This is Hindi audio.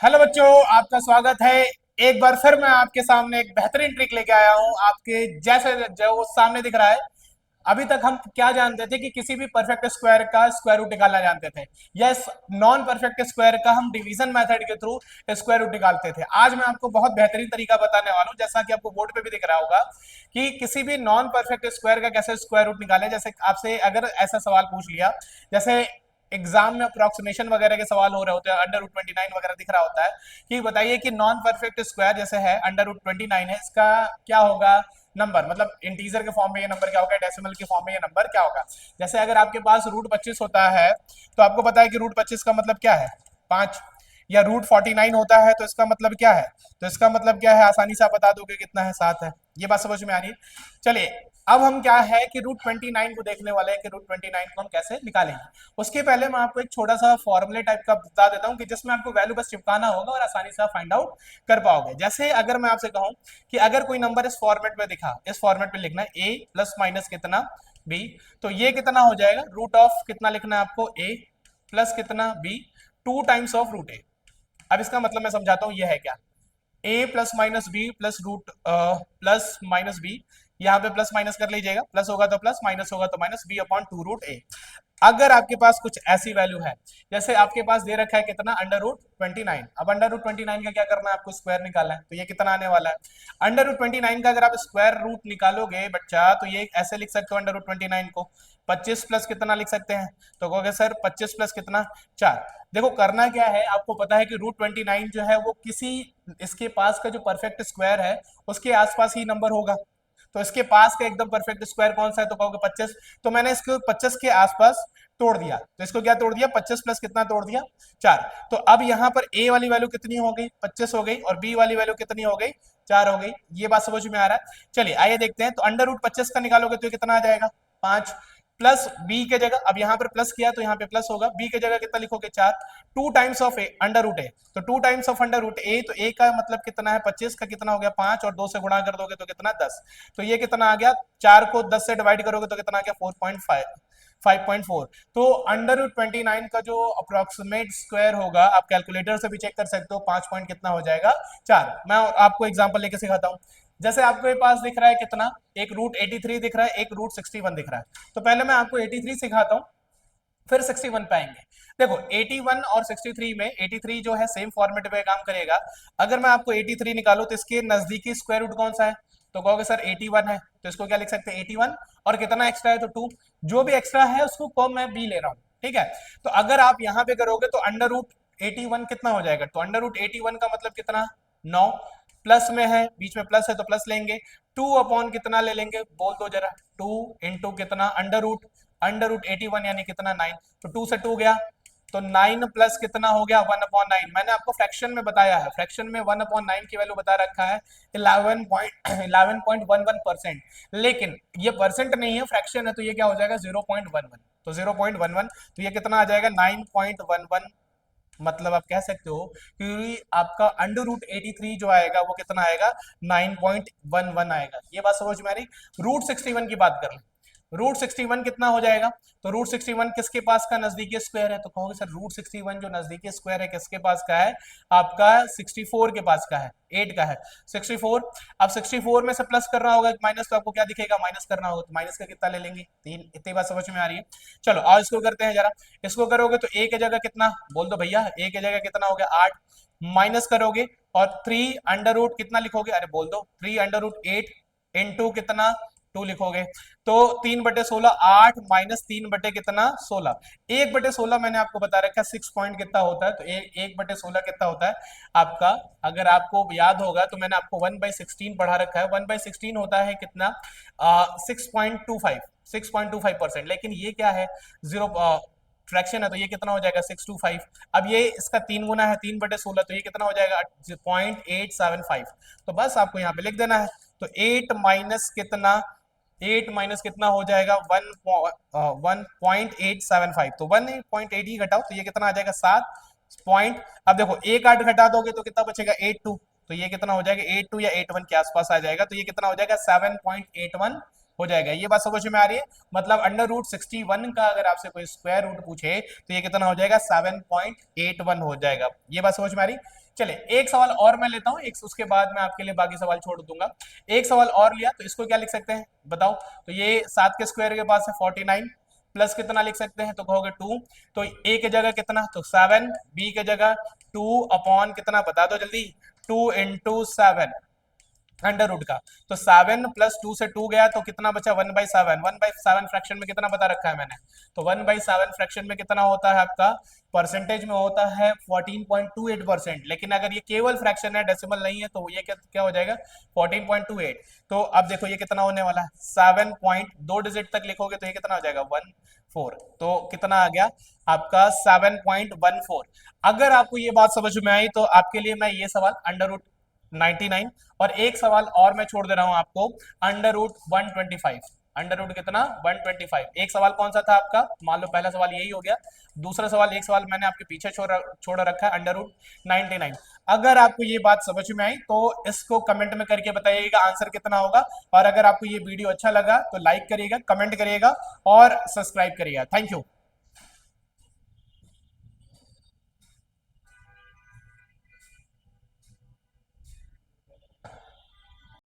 हेलो बच्चों, आपका स्वागत है। एक बार फिर मैं आपके सामने एक बेहतरीन ट्रिक लेके आया हूं। आपके जैसे जो सामने दिख रहा है। अभी तक हम क्या जानते थे कि किसी भी परफेक्ट स्क्वायर का स्क्वायर रूट निकालना जानते थे। यस, नॉन परफेक्ट स्क्वायर का हम डिवीजन मेथड के थ्रू स्क्वायर रूट निकालते थे। आज मैं आपको बहुत बेहतरीन तरीका बताने वाला हूं, जैसा कि आपको बोर्ड पे भी दिख रहा होगा कि किसी भी नॉन परफेक्ट स्क्वायर का कैसे स्क्वायर रूट निकालें। जैसे आपसे अगर ऐसा सवाल पूछ लिया, जैसे एग्जाम में अप्रोक्सीमेशन वगैरह के सवाल हो रहे होते हैं, अंडर रूट 29 वगैरह दिख रहा होता है कि बताइए कि नॉन परफेक्ट स्क्वायर जैसे है अंडर रूट 29 है, इसका क्या होगा नंबर, मतलब इंटीजर के फॉर्म में ये नंबर क्या होगा, डेसिमल के फॉर्म में ये नंबर क्या होगा। जैसे अगर आपके पास रूट 25 होता है तो आपको पता है कि रूट 25 का मतलब क्या है, 5। या रूट 49 होता है तो इसका मतलब क्या है, तो इसका मतलब क्या है आसानी से आप बता दोगे कितना है, 7 है। ये बात समझ में आ रही है। चलिए, अब हम क्या है कि रूट 29 को देखने वाले हैं कि रूट 29 को हम कैसे निकालेंगे। उसके पहले मैं आपको एक छोटा सा फॉर्मूले टाइप का बता देता हूं कि जिसमें आपको वैल्यू बस चिपकाना होगा और आसानी से आप फाइंड आउट कर पाओगे। जैसे अगर मैं आपसे कहूं कि अगर कोई नंबर इस फॉर्मेट में दिखा, इस फॉर्मेट में लिखना है a प्लस माइनस कितना b, तो ये कितना हो जाएगा, रूट ऑफ कितना लिखना है आपको, a प्लस कितना b, 2 times of root a। अब इसका मतलब मैं समझाता हूं ये है क्या, a plus minus b plus root plus minus b, यहाँ पे प्लस माइनस कर लीजिएगा, प्लस होगा तो प्लस, माइनस होगा तो माइनस, बी अपॉन 2 रूट ए। अगर आपके पास कुछ ऐसी वैल्यू है, जैसे आपके पास दे रखा है कितना, अंडर रूट 29। अब अंडर रूट 29 का क्या करना है, आपको स्क्वायर निकालना है, तो ये कितना आने वाला है। अंडर रूट 29 का अगर आप स्क्वायर रूट निकालोगे बच्चा, तो ये ऐसे लिख सकते हो अंडर रूट 29 को 25 प्लस कितना लिख सकते हैं, तो कहोगे सर 25 प्लस कितना, 4। देखो करना क्या है, आपको पता है कि रूट 29 जो है वो किसी इसके पास का जो परफेक्ट स्क्वायर है उसके आसपास ही नंबर होगा। तो इसके पास का एकदम परफेक्ट स्क्वायर कौन सा है, तो कहोगे 25। तो मैंने इसको 25 के आसपास तोड़ दिया, तो इसको क्या तोड़ दिया, 25 प्लस कितना तोड़ दिया, 4। तो अब यहाँ पर ए वाली वैल्यू कितनी हो गई, 25 हो गई, और बी वाली वैल्यू कितनी हो गई, 4 हो गई। ये बात समझ में आ रहा है। चलिए आइए देखते हैं, तो अंडर रूट 25 का निकालोगे तो ये कितना आ जाएगा, 5। प्लस बी के जगह, अब यहाँ पर प्लस किया तो यहाँ पे प्लस होगा, बी के जगह कितना लिखोगे, 4। 2 times of a under root a, तो 2 times of under root a, तो ए का मतलब कितना है, 25 का कितना हो गया, 5, और 2 से गुणा कर दोगे तो कितना, 10। तो ये कितना आ गया, 4 को 10 से डिवाइड करोगे तो कितना आ गया, 4.5, 5.4। तो अंडर रूट 29 का जो अप्रोक्सीमेट स्क्वायर होगा, आप कैलकुलेटर से भी चेक कर सकते हो, 5 पॉइंट कितना हो जाएगा, 4। मैं आपको एग्जांपल लेके सिखाता हूँ। जैसे आपके पास दिख रहा है कितना, एक रूट 83 दिख रहा है, एक रूट 61 दिख रहा है। तो पहले मैं आपको 83 सिखाता हूँ, फिर 61 पे आएंगे। देखो 81 और 63 में, 83 जो है सेम फॉर्मेट पे काम करेगा। अगर मैं आपको 83 निकालू तो इसके नजदीकी स्क्वायर रूट कौन सा है, तो कहोगे सर 81 है, तो इसको क्या लिख सकते हैं, 81, और कितना एक्स्ट्रा है तो 2। जो भी एक्स्ट्रा है उसको को मैं बी ले रहा हूँ, ठीक है। तो अगर आप यहाँ पे करोगे तो अंडर रूट 81 कितना हो जाएगा, तो अंडर रूट 81 का मतलब कितना, 9। प्लस में है, बीच में प्लस है तो प्लस लेंगे, 2 अपॉन कितना ले लेंगे, बोल दो जरा, 2 इंटू कितना, अंडर रूट 81 यानी कितना, 9। तो 2 से 2 गया, तो 9 प्लस कितना हो गया, 1/9। मैंने आपको फ्रैक्शन में बताया है, फ्रैक्शन में 1/9 की वैल्यू बता रखा है 11.11%। लेकिन ये परसेंट नहीं है, फ्रैक्शन है, तो ये क्या हो जाएगा, 0.11। तो 0.11, तो ये कितना आ जाएगा, 9.11। मतलब आप कह सकते हो कि आपका अंडर रूट 83 जो आएगा वो कितना आएगा, 9.11 आएगा। ये बात समझ में आ रही। रूट 61 की बात कर लें, रूट 61 कितना हो जाएगा, तो रूट 61 किसके पास का नजदीकी स्क्वायर है, तो कहोगे सर रूट 61 जो नजदीकी स्क्वायर है किसके पास का है, आपका 64 के पास का है, 8 का है 64। अब 64 में से प्लस करना होगा माइनस, तो आपको क्या दिखेगा, माइनस करना होगा, तो माइनस का कितना ले लेंगे, 3। इतनी बात समझ में आ रही है। चलो और इसको करते हैं जरा। इसको करोगे तो ए की जगह कितना, बोल दो भैया, ए की जगह कितना हो गया, 8। माइनस करोगे और 3 अंडर रूट कितना लिखोगे, अरे बोल दो, 3 अंडर रूट 8 इंटू कितना, 2 लिखोगे। तो 3/16, 8 माइनस 3 कितना, 16। 1/16 मैंने आपको बता रखा है 6 पॉइंट कितना होता है, तो 1/16 कितना होता है आपका, अगर आपको याद होगा तो मैंने आपको 1/16 पढ़ा रखा है। 1/16 होता है कितना, 6.25%। लेकिन ये क्या है, जीरो फ्रैक्शन है, तो ये कितना हो जाएगा, 625। अब ये इसका 3 गुना है, 3/16, तो ये कितना हो जाएगा, 0.875। तो बस आपको यहाँ पे लिख देना है। तो 8 माइनस कितना हो जाएगा, 1.875। तो 1.8 ही घटाओ तो ये कितना आ जाएगा, 7 पॉइंट। अब देखो एक 8 घटा दोगे तो कितना बचेगा, 82। तो ये कितना हो जाएगा, 82 या 81 के आसपास आ जाएगा। तो ये कितना हो जाएगा, 7.81 हो जाएगा। ये बात समझ में आ रही है? मतलब √61 का अगर आपसे कोई स्क्वायर रूट पूछे तो ये कितना हो जाएगा? 7.81 हो जाएगा। ये बात समझ में आ रही? चले एक सवाल और मैं लेता हूँ, एक उसके बाद मैं आपके लिए बाकी सवाल छोड़ दूंगा। एक सवाल और लिया तो इसको क्या लिख सकते हैं बताओ? तो ये 7 के स्क्वायर के पास है 49, प्लस कितना लिख सकते हैं? तो कहोगे 2। तो ए की जगह कितना? तो 7, बी की जगह 2 अपॉन कितना बता दो जल्दी? 2 × 7 अंडर रूट का। तो 7 + 2 से 2 गया तो कितना बचा? 1/7। 1/7 फ्रैक्शन में कितना बता रखा है मैंने? तो 1/7 फ्रैक्शन में कितना होता है आपका? परसेंटेज में होता है 14.28%। लेकिन अगर ये केवल फ्रैक्शन है, डेसिमल नहीं है, तो ये क्या क्या हो जाएगा? 14.28। तो अब देखो ये कितना होने वाला है? 7 पॉइंट 2 डिजिट तक लिखोगे तो ये कितना हो जाएगा? 14। तो कितना आ गया आपका? 7.14। अगर आपको ये बात समझ में आई तो आपके लिए मैं ये सवाल √99 और एक सवाल और मैं छोड़ दे रहा हूं आपको, √125। अंडर रूट कितना? 125। एक सवाल कौन सा था आपका? मान लो पहला सवाल यही हो गया। दूसरा सवाल, एक सवाल मैंने आपके पीछे छोड़ रखा है, √99। अगर आपको ये बात समझ में आई तो इसको कमेंट में करके बताइएगा आंसर कितना होगा। और अगर आपको ये वीडियो अच्छा लगा तो लाइक करिएगा, कमेंट करिएगा और सब्सक्राइब करिएगा। Thank you.